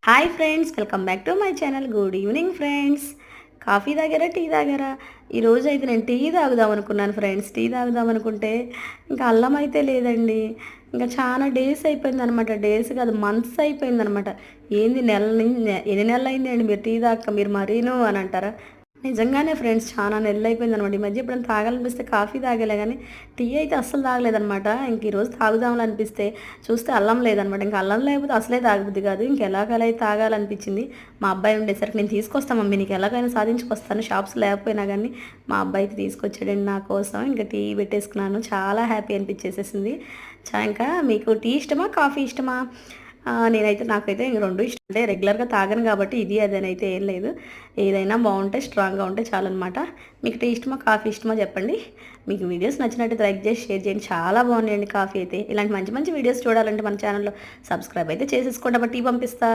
Hi friends, welcome back to my channel. Good evening friends. Coffee తాగారా, tea తాగారా? ఈరోజు అయితే నేను టీ తాగుదాం అనుకున్నాను ఫ్రెండ్స్. టీ తాగుదాం అనుకుంటే ఇంకా అల్లం అయితే లేదండి. ఇంకా చాలా డేస్ అయిపోయిందనమాట. డేస్ కాదు, మంత్స్ అయిపోయిందనమాట. ఏంది ఎన్ని నెలలు అయిందండి మీరు టీ తాగక, మీరు మరీను అని అంటారా? నిజంగానే ఫ్రెండ్స్, చాలా నెలలైపోయిందనమాట. ఈ మధ్య ఎప్పుడైనా తాగాలనిపిస్తే కాఫీ తాగలే కానీ టీ అయితే అస్సలు తాగలేదనమాట. ఇంక ఈరోజు తాగుదామని అనిపిస్తే చూస్తే అల్లం లేదనమాట. ఇంక అల్లం లేకపోతే అసలే తాగబుద్ది కాదు. ఇంకెలాగైతే తాగాలనిపించింది. మా అబ్బాయి ఉండేసరికి నేను తీసుకొస్తాను మమ్మీ, నీకు ఎలాగైనా సాధించుకొస్తాను, షాప్స్ లేకపోయినా కానీ మా అబ్బాయి అయితే తీసుకొచ్చాడండి నా కోసం. ఇంకా టీ పెట్టేసుకున్నాను. చాలా హ్యాపీ అనిపించేసేసింది. ఇంకా మీకు టీ ఇష్టమా, కాఫీ ఇష్టమా? నాకైతే ఇంక 2 ఇష్టం. అంటే రెగ్యులర్‌గా తాగను కాబట్టి ఇది అది అని అయితే ఏం లేదు. ఏదైనా బావుంటే, స్ట్రాంగ్‌గా ఉంటే చాలనమాట. మీకు టీ ఇష్టమా, కాఫీ ఇష్టమా చెప్పండి. మీకు వీడియోస్ నచ్చినట్టయితే లైక్ చేసి షేర్ చేయండి. చాలా బాగున్నాయండి కాఫీ అయితే. ఇలాంటి మంచి మంచి వీడియోస్ చూడాలంటే మన ఛానల్‌లో సబ్స్క్రైబ్ అయితే చేసేసుకోండి. అప్పుడు టీ పంపిస్తా.